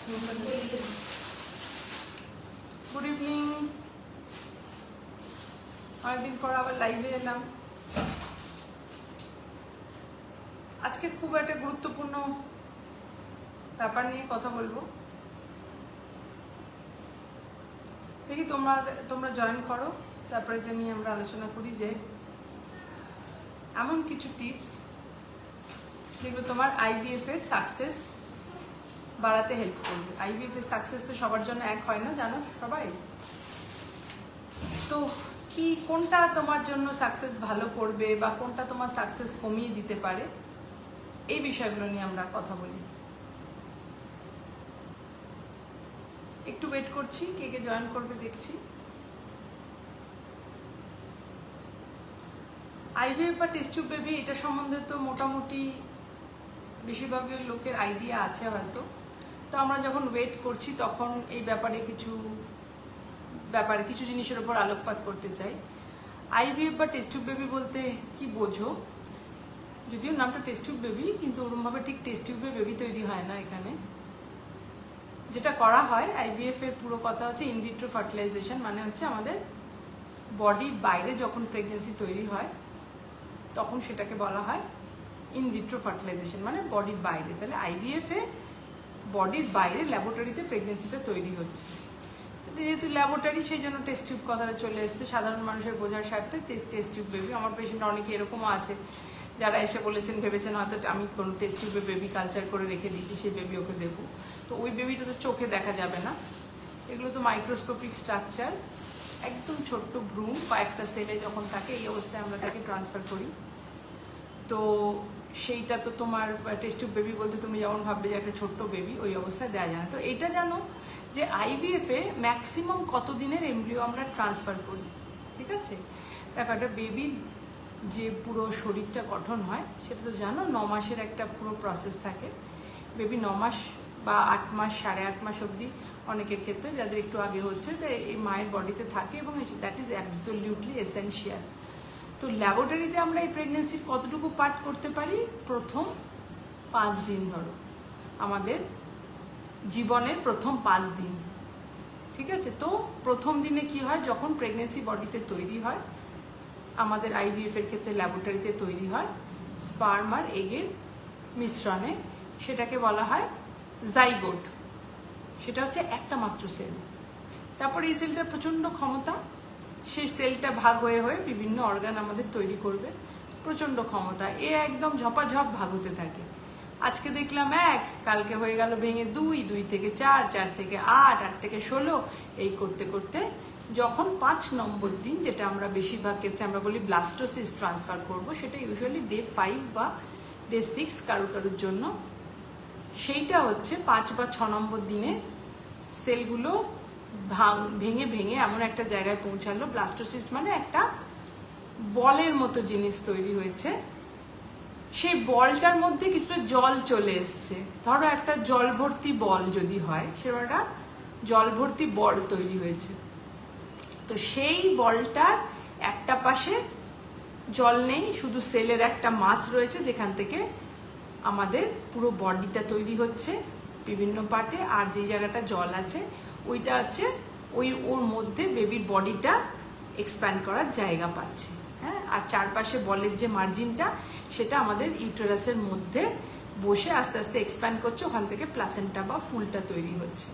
Good evening. অনেকদিন পর আবার লাইভে এলাম। আজকে খুব একটা গুরুত্বপূর্ণ ব্যাপার নিয়ে কথা বলবো। দেখি তোমরা জয়েন করো, তারপর এটা নিয়ে আমরা আলোচনা করি যে এমন কিছু টিপস যেগুলো তোমার আইভিএফ এর সাকসেস বাড়াতে হেল্প করবে। আইভিএফ এর সাকসেস তো সবার জন্য এক হয় না, জানো সবাই। তো কোনটা তোমার জন্য সাকসেস ভালো করবে বা কোনটা তোমার সাকসেস কমিয়ে দিতে পারে, এই বিষয়গুলো নিয়ে আমরা কথা বলি। একটু ওয়েট করছি, কে কে জয়েন করবে দেখছি। আইভিএফ বা টেস্ট টিউব বেবি এটা সম্বন্ধে তো মোটামুটি বেশিরভাগের লোকের আইডিয়া আছে হয়তো। তো আমরা যখন ওয়েট করছি তখন এই ব্যাপারে কিছু জিনিসের উপর আলোকপাত করতে চাই। আইভিএফ বা টেস্ট টিউব বেবি বলতে কি বোঝো? যদিও নামটা টেস্ট টিউব বেবি, কিন্তু ওরকমভাবে ঠিক টেস্ট টিউবে বেবি তৈরি হয় না। এখানে যেটা করা হয় আইভিএফ এর পুরো কথা হচ্ছে ইনভিট্রো ফার্টিলাইজেশন, মানে হচ্ছে আমাদের বডির বাইরে যখন প্রেগনেন্সি তৈরি হয় তখন সেটাকে বলা হয় ইনভিট্রো ফার্টিলাইজেশন, মানে বডির বাইরে। তাহলে আইভিএফ এ বডির বাইরে ল্যাবরেটরিতে প্রেগনেন্সিটা তৈরি হচ্ছে। যেহেতু ল্যাবরেটরি, সেই জন্য টেস্ট টিউব কথাটা চলে এসছে সাধারণ মানুষের বোঝার স্বার্থে। টেস্ট টিউব বেবি, আমার পেশেন্ট অনেকে এরকমও আছে যারা এসে বলেছেন, ভেবেছেন হয়তো আমি কোনো টেস্ট টিউবে বেবি কালচার করে রেখে দিয়েছি, সেই বেবি ওকে দেবো। তো ওই বেবিটা তো চোখে দেখা যাবে না, এগুলো তো মাইক্রোস্কোপিক স্ট্রাকচার, একদম ছোট্ট ভ্রূণ কয়েকটা সেলে যখন থাকে এই অবস্থায় আমরা তাকে ট্রান্সফার করি। তো সেইটা তো তোমার টেস্ট টিউব বেবি বলতে তুমি যেমন ভাববে যে একটা ছোট্ট বেবি, ওই অবস্থায় দেওয়া যায় না। তো এটা জানো যে আইভিএফ এ ম্যাক্সিমাম কতদিনের এমব্রিও আমরা ট্রান্সফার করি, ঠিক আছে? দেখো, একটা বেবির যে পুরো শরীরটা গঠন হয় সেটা তো জানো 9 মাসের একটা পুরো প্রসেস থাকে। বেবি 9 মাস বা 8 মাস, 8.5 মাস অবধি অনেকের ক্ষেত্রে, যাদের একটু আগে হচ্ছে, এই মায়ের বডিতে থাকে এবং দ্যাট ইজ অ্যাবসলিউটলি এসেনশিয়াল। তো ল্যাবরেটরিতে আমরা এই প্রেগনেন্সির কতটুকু পার্ট করতে পারি? প্রথম 5 দিন, ধরো আমাদের জীবনের প্রথম 5 দিন, ঠিক আছে? তো প্রথম দিনে কি হয়, যখন প্রেগনেন্সি বডিতে তৈরি হয়, আমাদের আইভিএফ এর ক্ষেত্রে ল্যাবরেটরিতে তৈরি হয় স্পার্ম আর এগের মিশ্রণে, সেটাকে বলা হয় জাইগোট। সেটা হচ্ছে একটা মাত্র সেল। তারপর এই সেলটার প্রচণ্ড ক্ষমতা, সেই সেলটা ভাগ হয়ে হয়ে বিভিন্ন অর্গান আমাদের তৈরি করবে, প্রচণ্ড ক্ষমতা। একদম ঝপাঝপ ভাগ হতে থাকে। আজকে দেখলাম 1, কালকে হয়ে গেল ভেঙে 2, 2 থেকে 4, 4 থেকে 8, 8 থেকে 16, এই করতে করতে যখন 5 নম্বর দিন, যেটা আমরা বেশিরভাগ ক্ষেত্রে আমরা বলি ব্লাস্টোসিস ট্রান্সফার করব, সেটা ইউজুয়ালি ডে 5 বা ডে 6 কারুর জন্য। সেইটা হচ্ছে 5 বা 6 নম্বর দিনে সেলগুলো ভেঙে ভেঙে এমন একটা জায়গায় পৌঁছালো। ব্লাস্টোসিস্ট মানে একটা বলের মতো জিনিস তৈরি হয়েছে, সেই বলটার মধ্যে কিছুটা জল চলে এসছে। ধরো একটা জল ভর্তি বল যদি হয়, সেটা জল ভর্তি বল তৈরি হয়েছে। তো সেই বলটার একটা পাশে জল নেই, শুধু সেলের একটা মাস রয়েছে যেখান থেকে আমাদের পুরো বডিটা তৈরি হচ্ছে বিভিন্ন পার্টে। আর যেই জায়গাটা জল আছে ওইটা আছে ওর মধ্যে বেবির বডিটা এক্সপ্যান্ড করার জায়গা পাচ্ছে, হ্যাঁ। আর চারপাশে বলের যে মার্জিনটা, সেটা আমাদের ইউটেরাসের মধ্যে বসে আস্তে আস্তে এক্সপ্যান্ড করছে, ওখান থেকে প্লাসেন্টা বা ফুলটা তৈরি হচ্ছে।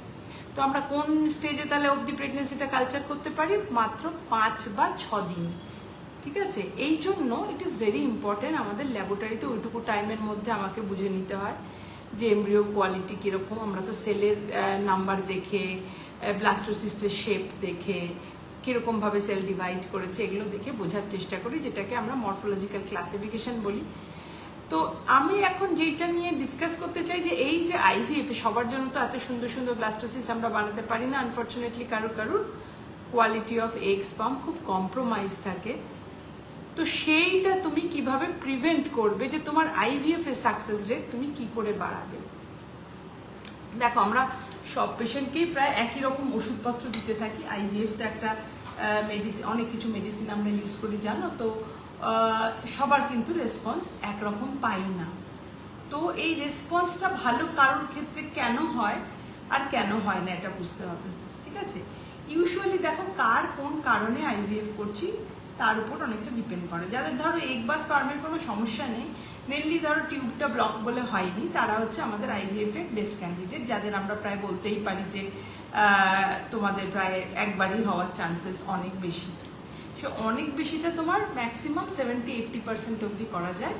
তো আমরা কোন স্টেজে তাহলে অবধি প্রেগনেন্সিটা কালচার করতে পারি? মাত্র 5 বা 6 দিন, ঠিক আছে? এই জন্য ইট ইজ ভেরি ইম্পর্টেন্ট আমাদের ল্যাবরেটরিতে ওইটুকু টাইমের মধ্যে আমাকে বুঝে নিতে হয় যে এমব্রিও কোয়ালিটি কীরকম। আমরা তো সেলের নাম্বার দেখে, ব্লাস্টোসিস্টের শেপ দেখে, কীরকমভাবে সেল ডিভাইড করেছে, এগুলো দেখে বোঝার চেষ্টা করি, যেটাকে আমরা মরফোলজিক্যাল ক্লাসিফিকেশন বলি। তো আমি এখন যেটা নিয়ে ডিসকাস করতে চাই যে এই যে আইভিএফ, সবার জন্য তো এত সুন্দর সুন্দর ব্লাস্টোসিস আমরা বানাতে পারি না আনফর্চুনেটলি। কারুর কোয়ালিটি অফ এগ স্পার্ম খুব কম্প্রোমাইজ থাকে। তো সেইটা তুমি কিভাবে প্রিভেন্ট করবে, যে তোমার আইভিএফ এর সাকসেস রেট তুমি কি করে বাড়াবে? দেখো, আমরা সব পেশেন্টকেই প্রায় একই রকম ওষুধপত্র দিতে থাকি। আইভিএফ তো একটা মেডিসিন, অনেক কিছু মেডিসিন আমরা ইউজ করি, জানো তো। সবার কিন্তু রেসপন্স একরকম পাই না। তো এই রেসপন্সটা ভালো কারোর ক্ষেত্রে কেন হয়, আর কেন হয় না এটা বুঝতে হবে, ঠিক আছে? ইউজুয়ালি দেখো কার কোন কারণে আইভিএফ করছি তার উপর অনেকটা ডিপেন্ড করে। যাদের ধরো এগ বা স্পার্মের কোনো সমস্যা নেই, মেনলি ধরো টিউবটা ব্লক বলে হয়নি, তারা হচ্ছে আমাদের আইভিএফ এর বেস্ট ক্যান্ডিডেট, যাদের আমরা প্রায় বলতেই পারি যে তোমাদের প্রায় একবারই হওয়ার চান্সেস অনেক বেশি। সে অনেক বেশিটা তোমার ম্যাক্সিমাম 70-80% অবধি করা যায়,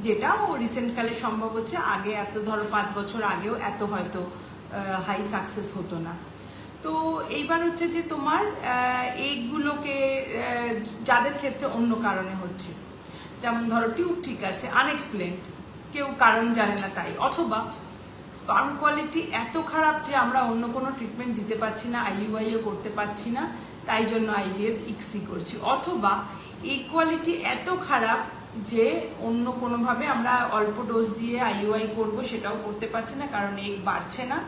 যেটাও রিসেন্টকালে সম্ভব হচ্ছে। আগে এত ধরো 5 বছর আগেও এত হয়তো হাই সাকসেস হতো না। তো এইবার হচ্ছে যে তোমার এইগুলোকে যাদের ক্ষেত্রে অন্য কারণে হচ্ছে, যেমন ধরো টিউব ঠিক আছে আনএক্সপ্লেন্ড, কেউ কারণ জানে না তাই, অথবা স্পার্ম কোয়ালিটি এত খারাপ যে আমরা অন্য কোনো ট্রিটমেন্ট দিতে পারছি না, আইইউআইও করতে পারছি না, তাই জন্য আইভিএফ ইক্সি করছি, অথবা এই কোয়ালিটি এত খারাপ যে অন্য কোনোভাবে আমরা অল্প ডোজ দিয়ে আইইউআই করবো সেটাও করতে পারছি না, কারণ এগ বাড়ছে না।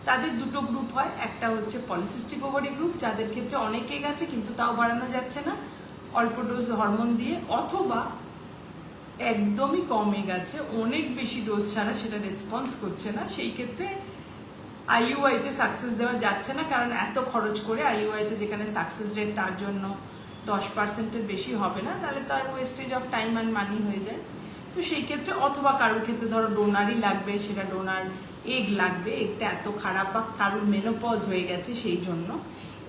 তাদের দুটো গ্রুপ হয়, একটা হচ্ছে পলিসিস্টিক ওভারি গ্রুপ, যাদের ক্ষেত্রে অনেক এগ আছে কিন্তু তাও বাড়ানো যাচ্ছে না অল্প ডোজ হরমোন দিয়ে, অথবা একদমই কম এগ আছে, অনেক বেশি ডোজ ছাড়া সেটা রেসপন্স করছে না, সেই ক্ষেত্রে আইইউআইতে সাকসেস দেওয়া যাচ্ছে না, কারণ এত খরচ করে আইইউআইতে যেখানে সাকসেস রেট তার জন্য 10%-এর বেশি হবে না, তাহলে তার wastage of time and money হয়ে যায়। তো সেই ক্ষেত্রে, অথবা কারোর ক্ষেত্রে ধরো ডোনারই লাগবে, সেটা ডোনার এগ লাগবে, এগটা এত খারাপ, বা কারোর মেনোপজ হয়ে গেছে, সেই জন্য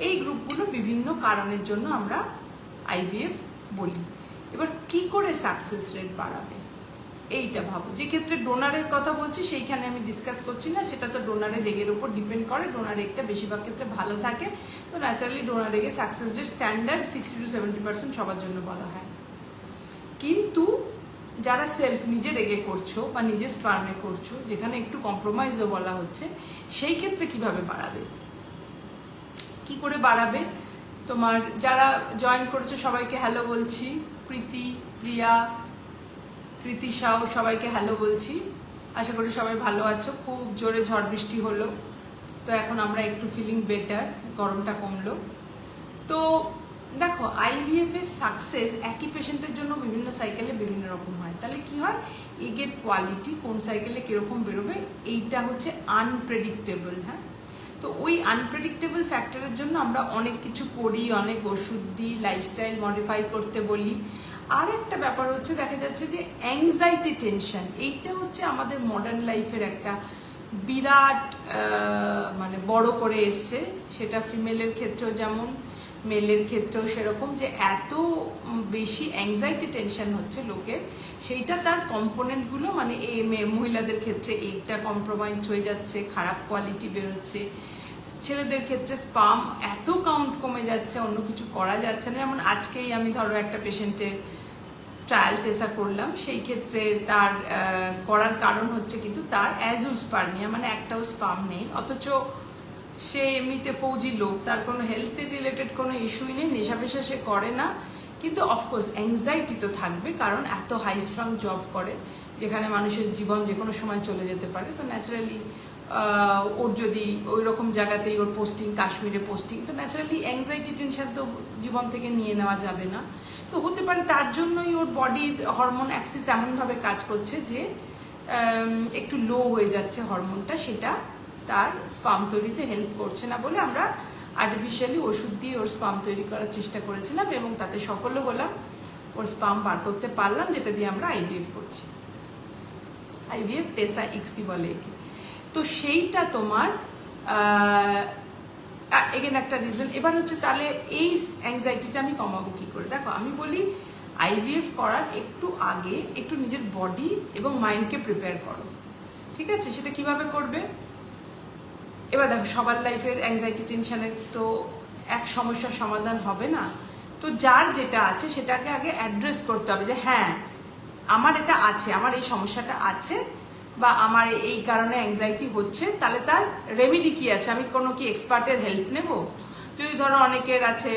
এই গ্রুপগুলো বিভিন্ন কারণের জন্য আমরা আইভিএফ বলি। এবার কি করে সাকসেস রেট বাড়াবে এইটা ভাবো। যে ক্ষেত্রে ডোনারের কথা বলছি সেইখানে আমি ডিসকাস করছি না, সেটা তো ডোনারের এগের উপর ডিপেন্ড করে, ডোনার এগটা বেশিরভাগ ক্ষেত্রে ভালো থাকে, তো ন্যাচারালি ডোনার এগে সাকসেস রেট স্ট্যান্ডার্ড 60-70% সবার জন্য বলা হয়। কিন্তু যারা সেলফ নিজের এগে করছো বা নিজের স্পার্মে করছো, যেখানে একটু কম্প্রোমাইজও বলা হচ্ছে, সেই ক্ষেত্রে কিভাবে বাড়াবে, কি করে বাড়াবে? তোমার যারা জয়েন করেছো সবাইকে হ্যালো বলছি, প্রীতি, প্রিয়া, কৃতি সাউ, সবাইকে হ্যালো বলছি। আশা করি সবাই ভালো আছো। খুব জোরে ঝড় বৃষ্টি হলো, তো এখন আমরা একটু ফিলিং বেটার, গরমটা কমলো। তো দেখো আইভিএফ এর সাকসেস একই পেশেন্টের জন্য বিভিন্ন সাইকেলে বিভিন্ন রকম হয়। তাহলে কি হয়, এগের কোয়ালিটি কোন সাইকেলে কিরকম বেরোবে এইটা হচ্ছে আনপ্রেডিক্টেবল। হ্যাঁ, তো ওই আনপ্রেডিক্টেবল ফ্যাক্টরের জন্য আমরা অনেক কিছু করি, অনেক ওষুধ দিই, লাইফস্টাইল মডিফাই করতে বলি। আর একটা ব্যাপার হচ্ছে, দেখা যাচ্ছে যে অ্যাংজাইটি টেনশন, এইটা হচ্ছে আমাদের মডার্ন লাইফের একটা বিরাট মানে বড় করে এসছে, সেটা ফিমেলের ক্ষেত্রেও যেমন মেলের ক্ষেত্রেও সেরকম, যে এত বেশি অ্যাংজাইটি টেনশন হচ্ছে লোকের, সেইটা তার কম্পোনেন্টগুলো মানে মহিলাদের ক্ষেত্রে এইটা কম্প্রোমাইজড হয়ে যাচ্ছে, খারাপ কোয়ালিটি বেরোচ্ছে, ছেলেদের ক্ষেত্রে স্পার্ম এত কাউন্ট কমে যাচ্ছে, অন্য কিছু করা যাচ্ছে না। যেমন আজকেই আমি ধরো একটা পেশেন্টের ট্রায়াল টেসা করলাম, সেই ক্ষেত্রে তার করার কারণ হচ্ছে কিন্তু তার অ্যাজোস্পার্মিয়া, মানে একটাও স্পার্ম নেই, অথচ সে এমনিতে ফৌজি লোক, তার কোনো হেলথের রিলেটেড কোনো ইস্যুই নেই, নেশা পেশা সে করে না, কিন্তু অফকোর্স অ্যাংজাইটি তো থাকবে, কারণ এত হাই স্ট্রং জব করে যেখানে মানুষের জীবন যে কোনো সময় চলে যেতে পারে। তো ন্যাচারালি ওর যদি ওই রকম জায়গাতেই ওর পোস্টিং, কাশ্মীরে পোস্টিং, তো ন্যাচারালি অ্যাংজাইটি টেনশন তো জীবন থেকে নিয়ে নেওয়া যাবে না। তো হতে পারে তার জন্যই ওর বডির হরমোন অ্যাক্সিস এমনভাবে কাজ করছে যে একটু লো হয়ে যাচ্ছে হরমোনটা, সেটা তার স্পার্ম তৈরিতে হেল্প করছে না বলে আমরা আর্টিফিশিয়ালি ওষুধ দিয়ে ওর স্পার্ম তৈরি করার চেষ্টা করেছিলাম, এবং তাতে সফলও হলাম, ওর স্পার্ম বার করতে পারলাম, যেটা দিয়ে আমরা আইভিএফ করছি। আইভিএফ টেসা ইক্সি বলে একে। তো সেইটা তোমার এগেন একটা রিজন। এবার হচ্ছে তাহলে এই অ্যাংজাইটিটা আমি কমাবো কি করে? দেখো আমি বলি আইভিএফ করার একটু আগে একটু নিজের বডি এবং মাইন্ডকে প্রিপেয়ার করো, ঠিক আছে? সেটা কিভাবে করবে? এবার দেখো সবার লাইফের অ্যাংজাইটি টেনশনের তো এক সমস্যার সমাধান হবে না, তো যার যেটা আছে সেটাকে আগে অ্যাড্রেস করতে হবে, যে হ্যাঁ আমার এটা আছে, আমার এই সমস্যাটা আছে, বা আমার এই কারণে অ্যাংজাইটি হচ্ছে, তাহলে তার রেমেডি কি আছে? আমি কোনো কি এক্সপার্টের হেল্প নেব? যদি ধরো অনেকের আছে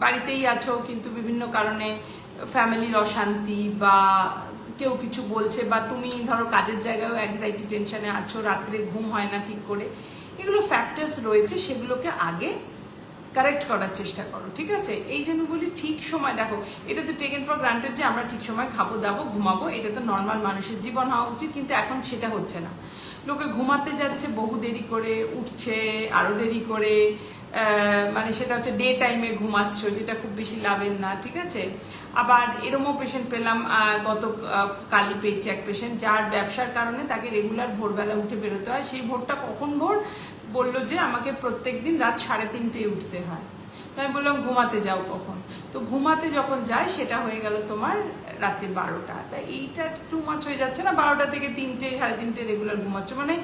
বাড়িতেই আছো কিন্তু বিভিন্ন কারণে ফ্যামিলির অশান্তি, বা কেউ কিছু বলছে, বা তুমি ধরো কাজের জায়গায়ও অ্যাংজাইটি টেনশনে আছো, রাত্রে ঘুম হয় না ঠিক করে, এগুলো ফ্যাক্টরস রয়েছে, সেগুলোকে আগে কারেক্ট করার চেষ্টা করো, ঠিক আছে? এই জন্য বলি ঠিক সময়, দেখো এটা তো টেকেন ফর গ্রান্টেড যে আমরা ঠিক সময় খাবো দাবো ঘুমাবো, এটা তো নর্মাল মানুষের জীবন হওয়া উচিত, কিন্তু এখন সেটা হচ্ছে না। লোকে ঘুমাতে যাচ্ছে বহু দেরি করে, উঠছে আরো দেরি করে, মানে সেটা হচ্ছে ডে টাইমে ঘুমাচ্ছ, যেটা খুব বেশি লাভের না, ঠিক আছে। আবার এরমও পেশেন্ট পেলাম, গত কালই পেয়েছি এক পেশেন্ট, যার ব্যবসার কারণে তাকে রেগুলার ভোরবেলা উঠে বেরোতে হয়। সেই ভোরটা কখন ভোর? বললো যে আমাকে প্রত্যেকদিন রাত 3:30 উঠতে হয়। তো আমি বললাম ঘুমাতে যাও কখন? তো ঘুমাতে যখন যায় সেটা হয়ে গেল তোমার রাতে 12টা। তাই এইটা টু মাচ হয়ে যাচ্ছে না? 12টা থেকে 3টে 3:30 রেগুলার ঘুমাচ্ছ মানে,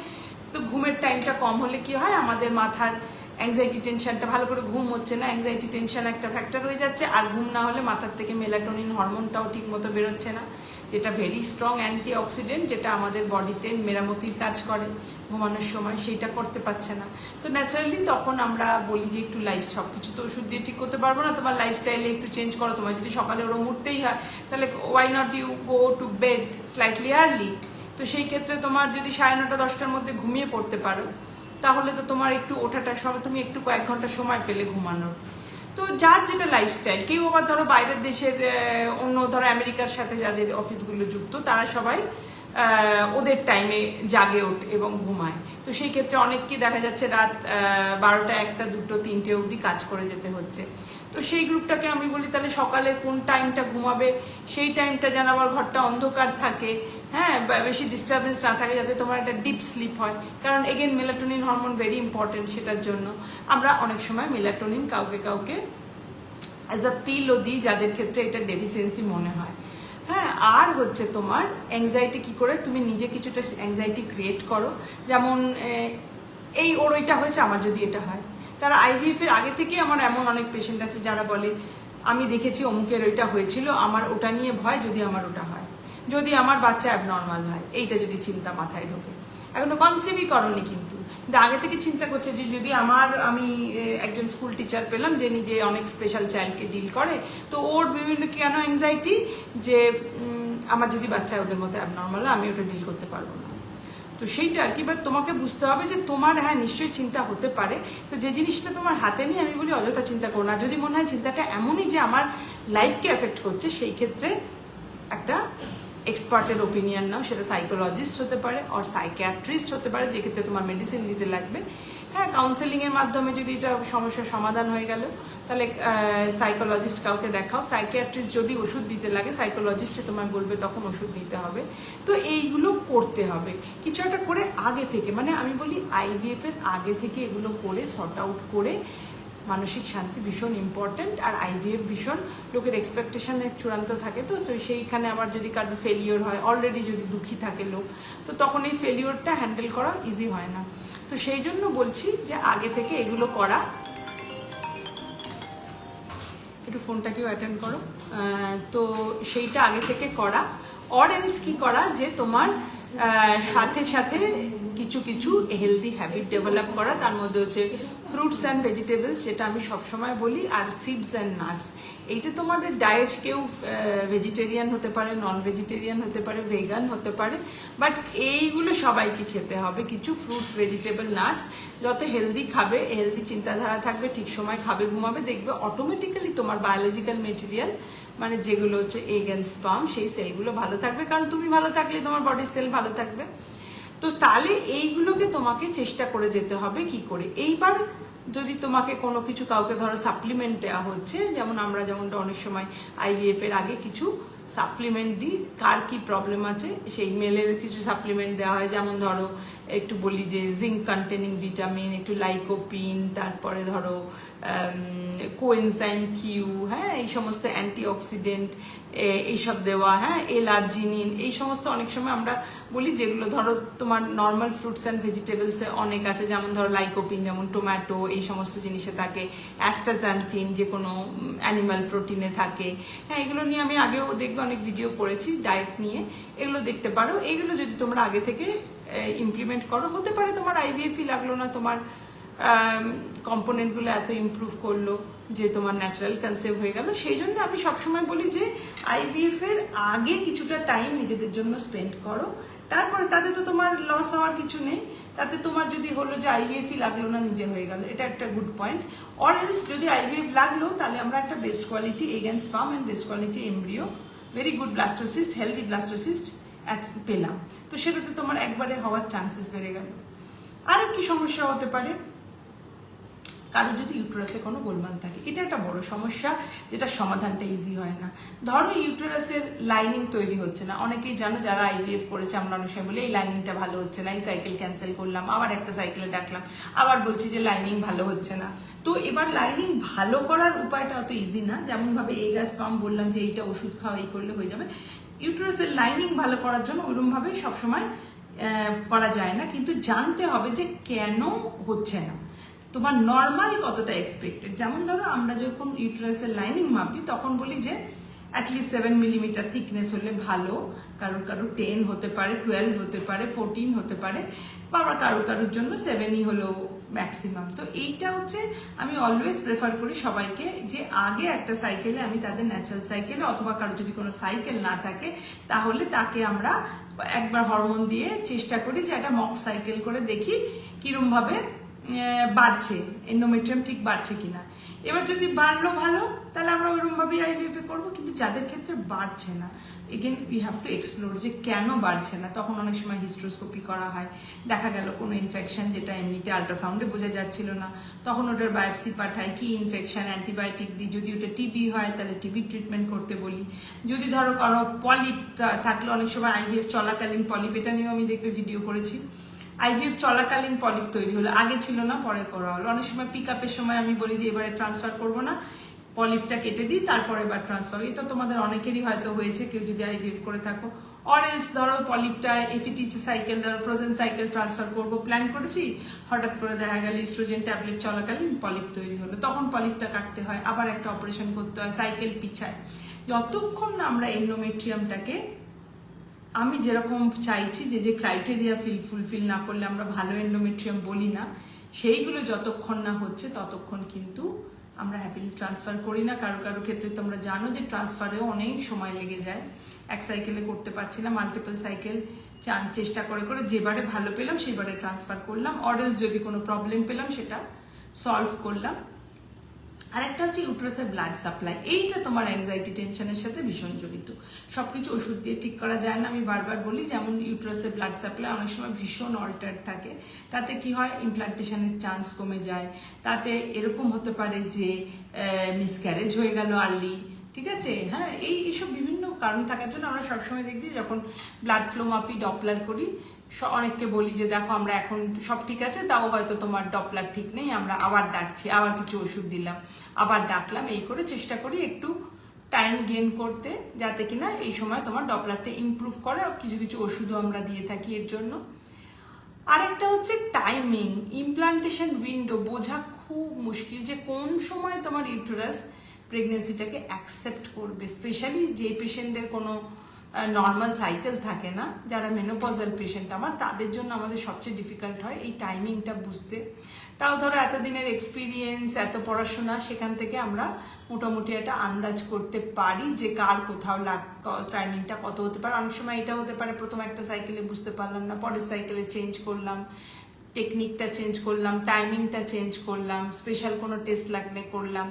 তো ঘুমের টাইমটা কম হলে কি হয়, আমাদের মাথার অ্যাংজাইটি টেনশনটা, ভালো করে ঘুম হচ্ছে না, অ্যাংজাইটি টেনশন একটা ফ্যাক্টর হয়ে যাচ্ছে। আর ঘুম না হলে মাথার থেকে মেলাটোনিন হরমোনটাও ঠিক মতো বেরোচ্ছে না, যেটা ভেরি স্ট্রং অ্যান্টি অক্সিডেন্ট, যেটা আমাদের বডিতে মেরামতির কাজ করে ঘুমানোর সময়, সেইটা করতে পারছে না। তো ন্যাচারালি তখন আমরা বলি যে একটু লাইফ, সব কিছু তো ওষুধ দিয়ে ঠিক করতে পারবো না, তোমার লাইফস্টাইলে একটু চেঞ্জ করো। তোমার যদি সকালে ওরম উঠতেই হয়, তাহলে why not you go to bed slightly early. তো সেই ক্ষেত্রে তোমার যদি 9:30 10টার মধ্যে ঘুমিয়ে পড়তে পারো, তাহলে তো তোমার একটু ওঠাটার সময় তুমি একটু কয়েক ঘন্টা সময় পেলে ঘুমানোর। তো যার যেটা লাইফস্টাইল, কেউ আবার ধরো বাইরের দেশের অন্য ধরো আমেরিকার সাথে যাদের অফিসগুলো যুক্ত, তারা সবাই ওদের টাইমে জাগে ওঠে এবং ঘুমায়। তো সেই ক্ষেত্রে অনেককে দেখা যাচ্ছে রাত 12টা 1টা 2টো 3টে অবধি কাজ করে যেতে হচ্ছে। তো সেই গ্রুপটাকে আমি বলি তাহলে সকালে কোন টাইমটা ঘুমাবে, সেই টাইমটা যেন আবার ঘরটা অন্ধকার থাকে, হ্যাঁ, বেশি ডিস্টারবেন্স না থাকে, যাতে তোমার একটা ডিপ স্লিপ হয়। কারণ again melatonin hormone very important, সেটার জন্য আমরা অনেক সময় মেলাটোনিন কাউকে কাউকে অ্যাজ আ পিলও দিই, যাদের ক্ষেত্রে এটা ডেফিসিয়েন্সি মনে হয়। হ্যাঁ, আর হচ্ছে তোমার অ্যাংজাইটি কি করে তুমি নিজে কিছুটা অ্যাংজাইটি ক্রিয়েট করো। যেমন এই ওর ওইটা হয়েছে, আমার যদি এটা হয়। তারা আইভিএফ এর আগে থেকে, আমার এমন অনেক পেশেন্ট আছে যারা বলে আমি দেখেছি অমুকের ওইটা হয়েছিল, আমার ওটা নিয়ে ভয়, যদি আমার ওটা হয়, যদি আমার বাচ্চা অ্যাবনর্মাল হয়, এইটা যদি চিন্তা মাথায় ঢোকে। এখনো কনসিভই করনি কিন্তু আগে থেকে চিন্তা করছে যে যদি আমি একজন স্কুল টিচার পেলাম যে নিজে অনেক স্পেশাল চাইল্ডকে ডিল করে, তো ওর বিভিন্ন কেন অ্যাংজাইটি যে আমার যদি বাচ্চা ওদের মধ্যে অ্যাবনর্মাল, আমি ওটা ডিল করতে পারবো না। তো সেইটা আর কি, বাট তোমাকে বুঝতে হবে যে তোমার, হ্যাঁ নিশ্চয়ই চিন্তা হতে পারে, তো যে জিনিসটা তোমার হাতে নেই, আমি বলি অযথা চিন্তা করো না। যদি মনে হয় চিন্তাটা এমনই যে আমার লাইফকে এফেক্ট করছে, সেই ক্ষেত্রে একটা এক্সপার্টের ওপিনিয়ন নাও, সেটা সাইকোলজিস্ট হতে পারে আর সাইকিয়াট্রিস্ট হতে পারে, যেক্ষেত্রে তোমার মেডিসিন দিতে লাগবে। হ্যাঁ, কাউন্সেলিংয়ের মাধ্যমে যদি এটা সমস্যার সমাধান হয়ে গেল, তাহলে সাইকোলজিস্ট কাউকে দেখাও। সাইকিয়াট্রিস্ট যদি ওষুধ দিতে লাগে, সাইকোলজিস্টে তোমায় বলবে তখন ওষুধ নিতে হবে। তো এইগুলো করতে হবে কিছু একটা করে আগে থেকে, মানে আমি বলি আইভিএফ এর আগে থেকে এগুলো করে সর্ট আউট করে, মানসিক শান্তি ভীষণ ইম্পর্টেন্ট। আর আইভিএফ ভীষণ লোকের এক্সপেকটেশনের চূড়ান্ত থাকে, তো সেইখানে আবার যদি কারোর ফেলিওর হয়, অলরেডি যদি দুঃখী থাকে লোক, তো তখন এই ফেলিওরটা হ্যান্ডেল করা ইজি হয় না। তো সেই জন্য বলছি যে আগে থেকে এগুলো করা। একটু ফোনটাকেও অ্যাটেন্ড করো। তো সেইটা আগে থেকে করা, অর এলস কি করা, যে তোমার সাথে সাথে কিছু কিছু হেলদি হ্যাবিট ডেভেলপ করা। তার মধ্যে হচ্ছে ফ্রুটস অ্যান্ড ভেজিটেবলস, যেটা আমি সবসময় বলি, আর সিডস অ্যান্ড নাটস। এইটা তোমাদের ডায়েট, কেউ ভেজিটেরিয়ান হতে পারে, নন ভেজিটেরিয়ান হতে পারে, ভেগান হতে পারে, বাট এইগুলো সবাইকে খেতে হবে। কিছু ফ্রুটস, ভেজিটেবল, নাটস, যত হেলদি খাবে, হেলদি চিন্তাধারা থাকবে, ঠিক সময় খাবে, ঘুমাবে, দেখবে অটোমেটিক্যালি তোমার বায়োলজিক্যাল মেটেরিয়াল, মানে যেগুলো হচ্ছে এগ অ্যান্ড স্পার্ম, সেই সেলগুলো ভালো থাকবে। কারণ তুমি ভালো থাকলে তোমার বডির সেল ভালো থাকবে। তো তাহলে এইগুলোকে তোমাকে চেষ্টা করে যেতে হবে কি করে। এইবার যদি তোমাকে কোনো কিছু, কাউকে ধরো সাপ্লিমেন্ট দেওয়া হচ্ছে, যেমন আমরা যেমনটা অনেক সময় আইভিএফ এর আগে কিছু সাপ্লিমেন্ট দিই, কার কি প্রবলেম আছে সেই মেলের কিছু সাপ্লিমেন্ট দেওয়া হয়। যেমন ধরো একটু বলি যে জিঙ্ক কন্টেনিং ভিটামিন, একটু লাইকোপিন, তারপরে ধরো কোএনজাইম কিউ, হ্যাঁ, এই সমস্ত অ্যান্টিঅক্সিডেন্ট এইসব দেওয়া, হ্যাঁ, এলার্জিনিন, এই সমস্ত অনেক সময় আমরা বলি, যেগুলো ধরো তোমার নর্মাল ফ্রুটস অ্যান্ড ভেজিটেবলসে অনেক আছে। যেমন ধরো লাইকোপিন, যেমন টমেটো, এই সমস্ত জিনিসে থাকে। অ্যাস্টাজান্থিন, যে কোনো অ্যানিমাল প্রোটিনে থাকে। হ্যাঁ, এগুলো নিয়ে আমি আগেও দেখবে অনেক ভিডিও করেছি ডায়েট নিয়ে, এগুলো দেখতে পারো। এগুলো যদি তোমরা আগে থেকে ইমপ্লিমেন্ট করো, হতে পারে তোমার আইভিএফই লাগলো না, তোমার কম্পোনেন্টগুলো এত ইমপ্রুভ করলো যে তোমার ন্যাচারাল কনসেপ্ট হয়ে গেল। সেই জন্য আমি সবসময় বলি যে আইভিএফ এর আগে কিছুটা টাইম নিজেদের জন্য স্পেন্ড করো, তারপরে তাতে তো তোমার লস হওয়ার কিছু নেই। তাতে তোমার যদি হলো যে আইভিএফই লাগলো না, নিজে হয়ে গেল, এটা একটা গুড পয়েন্ট। অর এলস যদি আইভিএফ লাগলো, তাহলে আমরা একটা best quality egg and sperm and best quality embryo, very good blastocyst, healthy blastocyst, পেলাম, তো সেটাতে তোমার একবারে হওয়ার চান্সেস বেড়ে গেল। আর কি সমস্যা হতে পারে, কারো যদি ইউটেরাসে কোনো গোলমাল থাকে, এটা একটা বড় সমস্যা যেটা সমাধানটা ইজি হয় না। ধরো ইউটেরাসের লাইনিং তৈরি হচ্ছে না, অনেকেই জানো যারা আইভিএফ করেছে, আমরা অনেক সময় বলি এই লাইনিংটা ভালো হচ্ছে না, এই সাইকেল ক্যান্সেল করলাম, আবার একটা সাইকেলে ডাকলাম, আবার বলছি যে লাইনিং ভালো হচ্ছে না। তো এবার লাইনিং ভালো করার উপায়টা অত ইজি না, যেমন ভাবে এই গ্যাস পাম্প বললাম যে এইটা ওষুধ খাওয়া এই করলে হয়ে যাবে। ইউটেরাসের লাইনিং ভালো করার জন্য ওইরকম ভাবে সবসময় করা যায় না, কিন্তু জানতে হবে যে কেন হচ্ছে না, তোমার নর্মাল কতটা এক্সপেক্টেড। যেমন ধরো আমরা যখন ইউটেরাসের লাইনিং মাপি তখন বলি যে অ্যাটলিস্ট 7 মিলিমিটার থিকনেস হলে ভালো, কারোর 10 হতে পারে, 12 হতে পারে, 14 হতে পারে, বা আবার কারোর জন্য 7ই হলো ম্যাক্সিমাম। তো এইটা হচ্ছে আমি অলওয়েজ প্রেফার করি সবাইকে যে আগে একটা সাইকেলে আমি তাদের ন্যাচারাল সাইকেলে, অথবা কারো যদি কোনো সাইকেল না থাকে তাহলে তাকে আমরা একবার হরমোন দিয়ে চেষ্টা করি যে একটা মক সাইকেল করে দেখি কিরম ভাবে বাড়ছে, এন্ডোমেট্রিয়াম ঠিক বাড়ছে কিনা। এবার যদি বাড়লো ভালো, তাহলে আমরা ওইরকম ভাবেই আইভিএফ করবো। কিন্তু যাদের ক্ষেত্রে বাড়ছে না, again we have to explore যে কেন বাড়ছে না। তখন অনেক সময় হিস্ট্রোস্কোপি করা হয়, দেখা গেল কোনো ইনফেকশন যেটা এমনিতে আল্ট্রাসাউন্ডে বোঝা যাচ্ছিল না, তখন ওটার বায়োপসি পাঠায়, কি ইনফেকশন, অ্যান্টিবায়োটিক দিই। যদি ওটা টিবি হয় তাহলে টিবি ট্রিটমেন্ট করতে বলি। যদি ধরো কারো পলিপ থাকলে, অনেক সময় আইভিএফ চলাকালীন পলিপ, এটা নিয়েও আমি দেখবে ভিডিও করেছি, আইভিএফ চলাকালীন পলিপ তৈরি হলো, আগে ছিল না পরে করা হলো। অনেক সময় পিক আপের সময় আমি বলি যে এবারে ট্রান্সফার করবো না, পলিপটা কেটে দিই, তারপরে এবার ট্রান্সফার। এটা তোমাদের অনেকেরই হয়তো হয়েছে, কেউ যদি আইভিএফ করে থাকো। অরেলস ধরো পলিপটা এফিটি সাইকেল, ধরো ফ্রোজেন সাইকেল ট্রান্সফার করবো প্ল্যান করেছি, হঠাৎ করে দেখা গেল ইস্ট্রোজেন ট্যাবলেট চলাকালীন পলিপ তৈরি হলো, তখন পলিপটা কাটতে হয়, আবার একটা অপারেশন করতে হয়, সাইকেল পিছায়। যতক্ষণ না আমরা এন্ডোমেট্রিয়ামটাকে আমি যেরকম চাইছি যে ক্রাইটেরিয়া ফুলফিল না করলে আমরা ভালো এন্ডোমেট্রিয়াম বলি না, সেইগুলো যতক্ষণ না হচ্ছে ততক্ষণ কিন্তু আমরা হ্যাপিলি ট্রান্সফার করি না। কারো ক্ষেত্রে তোমরা জানো যে ট্রান্সফারেও অনেক সময় লেগে যায়, এক সাইকেলে করতে পারছি না, মাল্টিপল সাইকেল চেষ্টা করে যেবারে ভালো পেলাম সেবারে ট্রান্সফার করলাম, অরেলস যদি কোনো প্রবলেম পেলাম সেটা সলভ করলাম। আরেকটা হচ্ছে ইউটেরাসের ব্লাড সাপ্লাই, এইটা তোমার অ্যাংজাইটি টেনশনের সাথে ভীষণ জড়িত। সবকিছু ওষুধ দিয়ে ঠিক করা যায় না, আমি বারবার বলি। যেমন ইউটেরাসের ব্লাড সাপ্লাই অনেক সময় ভীষণ অল্টার থাকে, তাতে কি হয় ইমপ্লান্টেশনের চান্স কমে যায়, তাতে এরকম হতে পারে যে মিসক্যারেজ হয়ে গেল আর্লি, ঠিক আছে। হ্যাঁ, এইসব বিভিন্ন কারণ থাকার জন্য আমরা সবসময় দেখবি যখন ব্লাড ফ্লো মাপি, ডপলার করি, অনেককে বলি যে দেখো আমরা এখন সব ঠিক আছে, তাও হয়তো তোমার ডপলার ঠিক নেই, আমরা আবার ডাকছি, আবার কিছু ওষুধ দিলাম, আবার ডাকলাম, এই করে চেষ্টা করি একটু টাইম গেইন করতে, যাতে কিনা এই সময় তোমার ডপলারটা ইমপ্রুভ করে। কিছু কিছু ওষুধও আমরা দিয়ে থাকি এর জন্য। আরেকটা হচ্ছে টাইমিং, ইমপ্লান্টেশন উইন্ডো বোঝা খুব মুশকিল যে কোন সময় তোমার ইউটেরাস প্রেগনেন্সিটাকে অ্যাকসেপ্ট করবে। স্পেশালি যে পেশেন্টদের কোনো নর্মাল সাইকেল থাকে না, যারা মেনোপজাল পেশেন্ট আমার, তাদের জন্য আমাদের সবচেয়ে ডিফিকাল্ট হয় এই টাইমিংটা বুঝতে। তাও ধরো এতদিনের এক্সপিরিয়েন্স, এত পড়াশোনা, সেখান থেকে আমরা মোটামুটি একটা আন্দাজ করতে পারি যে কার কোথাও টাইমিংটা কত হতে পারে। অনেক সময় এটা হতে পারে প্রথম একটা সাইকেলে বুঝতে পারলাম না, পরের সাইকেলে চেঞ্জ করলাম, টেকনিকটা চেঞ্জ করলাম, টাইমিংটা চেঞ্জ করলাম, স্পেশাল কোনো টেস্ট লাগলে করলাম,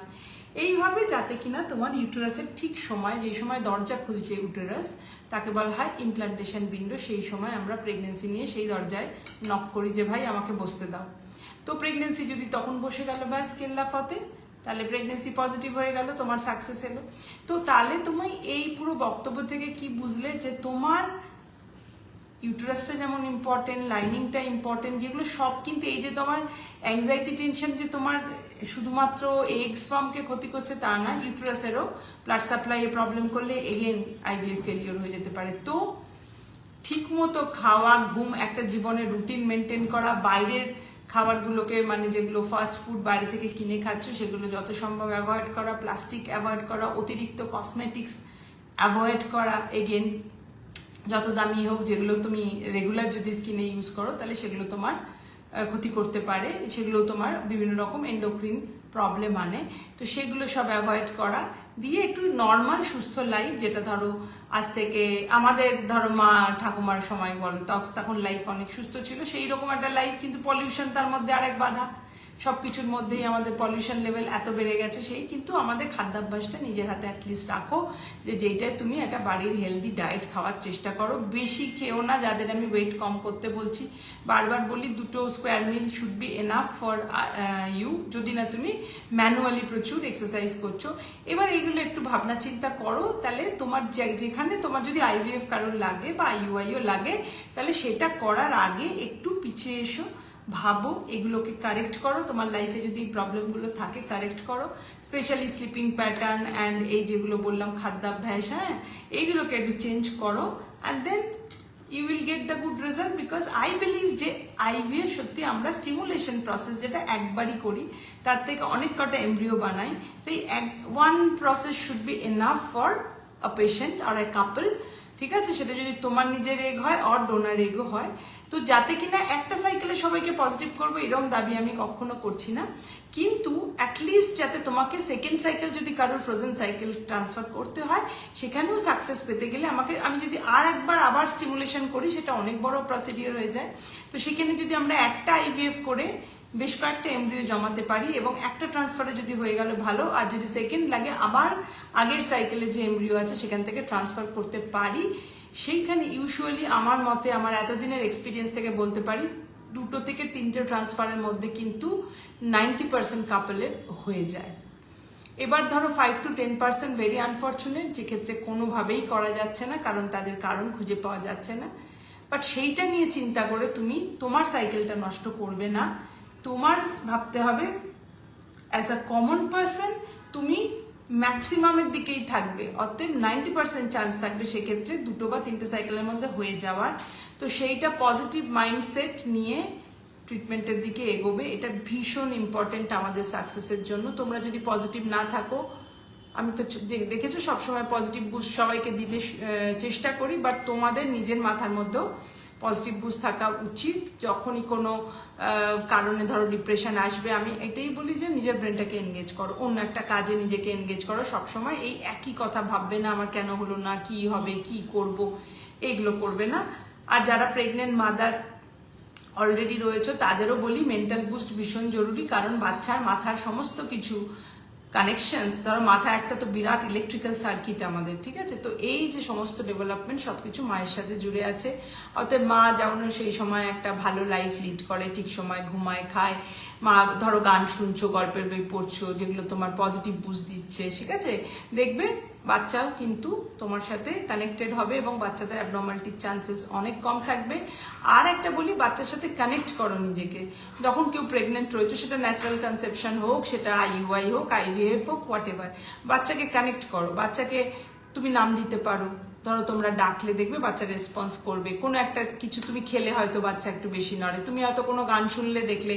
এইভাবে যাতে কিনা তোমার ইউটেরাসের ঠিক সময়, যে সময় দরজা খুলছে ইউটেরাস, তাকে বলা হয় ইমপ্লান্টেশন উইন্ডো। সেই সময় আমরা প্রেগনেন্সি নিয়ে সেই দরজায় নক করি যে ভাই আমাকে বসতে দাও। তো প্রেগনেন্সি যদি তখন বসে গেল বা কেল্লা ফতে, তাহলে প্রেগনেন্সি পজিটিভ হয়ে গেল, তোমার সাকসেস এলো। তো তাহলে তুমি এই পুরো বক্তব্য থেকে কি বুঝলে যে তোমার ইউটেরাসটা যেমন ইম্পর্টেন্ট, লাইনিংটা ইম্পর্টেন্ট, যেগুলো সব কিন্তু এই যে তোমার অ্যাংজাইটি টেনশন যে তোমার শুধুমাত্র এগ স্পার্মকে ক্ষতি করছে তা না, ইউটেরাসেরও ব্লাড সাপ্লাইয়ে প্রবলেম করলে এগেন আইভিএফ ফেলিওর হয়ে যেতে পারে। তো ঠিক মতো খাওয়া, ঘুম, একটা জীবনের রুটিন মেনটেন করা, বাইরের খাবারগুলোকে মানে যেগুলো ফাস্ট ফুড বাইরে থেকে কিনে খাচ্ছ সেগুলো যত সম্ভব অ্যাভয়েড করা, প্লাস্টিক অ্যাভয়েড করা, অতিরিক্ত কসমেটিক্স অ্যাভয়েড করা, এগেন যত দামি হোক, যেগুলো তুমি রেগুলার যদি স্কিনে ইউজ করো তাহলে সেগুলো তোমার ক্ষতি করতে পারে, সেগুলো তোমার বিভিন্ন রকম এন্ডোক্রিন প্রবলেম আনে। তো সেগুলো সব অ্যাভয়েড করা, দিয়ে একটু নর্মাল সুস্থ লাইফ, যেটা ধরো আজ থেকে আমাদের ধরো মা ঠাকুমার সময় বলো তখন লাইফ অনেক সুস্থ ছিল, সেই রকম একটা লাইফ, কিন্তু পলিউশন তার মধ্যে আরেক বাধা। সব কিছুর মধ্যেই আমাদের পলিউশন লেভেল এত বেড়ে গেছে, সেই কিন্তু আমাদের খাদ্যাভ্যাসটা নিজের হাতে অ্যাটলিস্ট রাখো, যে যেইটায় তুমি একটা বাড়ির হেলদি ডায়েট খাওয়ার চেষ্টা করো। বেশি খেও না, যাদের আমি ওয়েট কম করতে বলছি, বারবার বলি 2 square meal should be enough for you, যদি না তুমি ম্যানুয়ালি প্রচুর এক্সারসাইজ করছো। এবার এইগুলো একটু ভাবনা চিন্তা করো, তাহলে তোমার যেখানে তোমার যদি আইভিএফ কারোর লাগে বা আইইউআইও লাগে, তাহলে সেটা করার আগে একটু পিছিয়ে এসো, ভাবো, এগুলোকে কারেক্ট করো, তোমার লাইফে যদি প্রবলেমগুলো থাকে কারেক্ট করো, স্পেশালি স্লিপিং প্যাটার্ন অ্যান্ড এই যেগুলো বললাম খাদ্যাভ্যাস, হ্যাঁ এইগুলোকে একটু চেঞ্জ করো, and then you will get the good result. Because I believe যে আইভিএফ সত্যি আমরা স্টিমুলেশন প্রসেস যেটা একবারই করি, তার থেকে অনেক কটা এমব্রিও বানাই, তো এই one process should be enough for a patient আর এ কাপল, ঠিক আছে? সেটা যদি তোমার নিজের এগ হয় অর ডোনার এগও হয়, তো যাতে কিনা একটা সাইকেলে সবাইকে পজিটিভ করবো এরকম দাবি আমি কখনো করছি না, কিন্তু অ্যাটলিস্ট যাতে তোমাকে সেকেন্ড সাইকেল যদি কারোর ফ্রোজেন সাইকেল ট্রান্সফার করতে হয়, সেখানেও সাকসেস পেতে গেলে আমি যদি আবার স্টিমুলেশন করি, সেটা অনেক বড় প্রসিডিওর হয়ে যায়। তো সেখানে যদি আমরা একটা আইভিএফ করে বেশ কয়েকটা এমব্রিও জমাতে পারি, এবং একটা ট্রান্সফারে যদি হয়ে গেল ভালো, আর যদি সেকেন্ড লাগে আবার আগের সাইকেলে যে এমব্রিও আছে সেখান থেকে ট্রান্সফার করতে পারি, সেইখানে ইউজুয়ালি আমার মতে, আমার এতদিনের এক্সপিরিয়েন্স থেকে বলতে পারি, 2 থেকে 3টে ট্রান্সফারের মধ্যে কিন্তু 90% কাপলের হয়ে যায়। এবার ধরো 5 to 10% ভেরি আনফর্চুনেট, যে ক্ষেত্রে কোনোভাবেই করা যাচ্ছে না, কারণ তাদের কারণ খুঁজে পাওয়া যাচ্ছে না। বাট সেইটা নিয়ে চিন্তা করে তুমি তোমার সাইকেলটা নষ্ট করবে না, তোমার ভাবতে হবে অ্যাজ আ কমন পার্সন তুমি ম্যাক্সিমামের দিকেই থাকবে, অতএব 90% চান্স থাকবে সেক্ষেত্রে 2 বা 3টে সাইকেলের মধ্যে হয়ে যাওয়ার। তো সেইটা পজিটিভ মাইন্ডসেট নিয়ে ট্রিটমেন্টের দিকে এগোবে, এটা ভীষণ ইম্পর্টেন্ট আমাদের সাকসেসের জন্য। তোমরা যদি পজিটিভ না থাকো, আমি তো দেখেছো সবসময় পজিটিভ বুস্ট সবাইকে দিতে চেষ্টা করি, বাট তোমাদের নিজের মাথার মধ্যেও পজিটিভ বুস্ট থাকা উচিত। যখনই কোনো কারণে ধরো ডিপ্রেশন আসবে, আমি এটাই বলি যে নিজের ব্রেনটাকে এনগেজ করো, অন্য একটা কাজে নিজেকে এনগেজ করো, সবসময় এই একই কথা ভাববে না, আমার কেন হলো না, কি হবে, কি করব, এইগুলো করবে না। আর যারা প্রেগনেন্ট মাদার অলরেডি রয়েছে তাদেরও বলি মেন্টাল বুস্ট ভীষণ জরুরি, কারণ বাচ্চার মাথার সমস্ত কিছু কানেকশনস, ধরো মাথা একটা তো বিরাট ইলেকট্রিক্যাল সার্কিট আমাদের, ঠিক আছে? তো এই যে সমস্ত ডেভেলপমেন্ট সবকিছু মায়ের সাথে জুড়ে আছে। অতএব মা যেমন সেই সময় একটা ভালো লাইফ লিড করে, ঠিক সময় ঘুমায়, খায়, মা ধরো গান শুনছো, গল্পের বই পড়ছো, যেগুলো তোমার পজিটিভ বুস্ট দিচ্ছে, ঠিক আছে? দেখবে বাচ্চাও কিন্তু তোমার সাথে কানেক্টেড হবে এবং বাচ্চাদের অ্যাবনর্মালিটির চান্সেস অনেক কম থাকবে। আর একটা বলি, বাচ্চার সাথে কানেক্ট করো নিজেকে। যখন কেউ প্রেগনেন্ট রয়েছে, সেটা ন্যাচারাল কনসেপশন হোক, সেটা আইইউআই হোক, আইভিএফ হোক, হোয়াট এভার, বাচ্চাকে কানেক্ট করো। বাচ্চাকে তুমি নাম দিতে পারো, ধরো তোমরা ডাকলে দেখবে বাচ্চা রেসপন্স করবে। কোনো একটা কিছু তুমি খেলে হয়তো বাচ্চা একটু বেশি নড়ে, তুমি হয়তো কোনো গান শুনলে দেখলে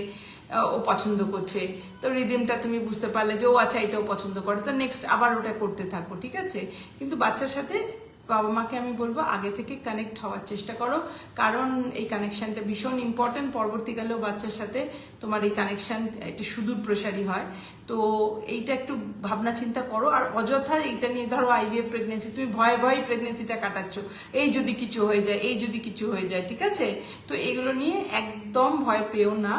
ও পছন্দ করছে, তো রিদিমটা তুমি বুঝতে পারলে যে ও আচ্ছা এটাও পছন্দ করে, তো নেক্সট আবার ওটা করতে থাকো, ঠিক আছে? কিন্তু বাচ্চার সাথে বাবা মাকে আমি বলবো আগে থেকে কানেক্ট হওয়ার চেষ্টা করো, কারণ এই কানেকশনটা ভীষণ ইম্পর্টেন্ট। পরবর্তীকালেও বাচ্চার সাথে তোমার এই কানেকশন একটু সুদূর প্রসারী হয়। তো এইটা একটু ভাবনা চিন্তা করো। আর অযথা এইটা নিয়ে, ধরো আইভিএফ প্রেগনেন্সি, তুমি ভয়ে ভয়ে প্রেগনেন্সিটা কাটাচ্ছ, এই যদি কিছু হয়ে যায়, এই যদি কিছু হয়ে যায়, ঠিক আছে? তো এগুলো নিয়ে একদম ভয় পেও না,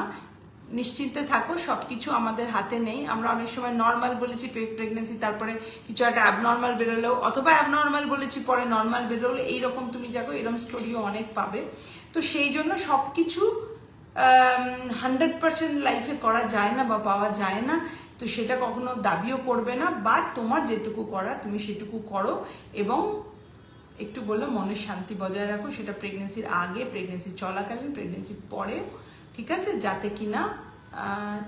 নিশ্চিন্তে থাকো, সবকিছু আমাদের হাতে নেই। আমরা অনেক সময় নর্মাল বলেছি প্রেগনেন্সি, তারপরে কিছু একটা অ্যাবনর্মাল বেরোলো, অথবা অ্যাবনর্মাল বলেছি পরে নর্মাল বেরোলো, এইরকম তুমি যাকো, এরকম স্টোরিও অনেক পাবে। তো সেই জন্য সবকিছু 100% লাইফে করা যায় না বা পাওয়া যায় না, তো সেটা কখনো দাবিও করবে না, বা তোমার যেটুকু করা তুমি সেটুকু করো, এবং একটু বললো মনের শান্তি বজায় রাখো, সেটা প্রেগনেন্সির আগে, প্রেগনেন্সি চলাকালীন, প্রেগনেন্সির পরে, ঠিক আছে? যাতে কিনা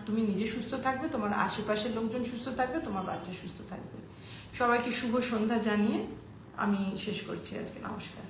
তুমি নিজে সুস্থ থাকবে, তোমার আশেপাশের লোকজন সুস্থ থাকবে, তোমার বাচ্চা সুস্থ থাকবে। সবাইকে শুভ সন্ধ্যা জানিয়ে আমি শেষ করছি আজকে। নমস্কার।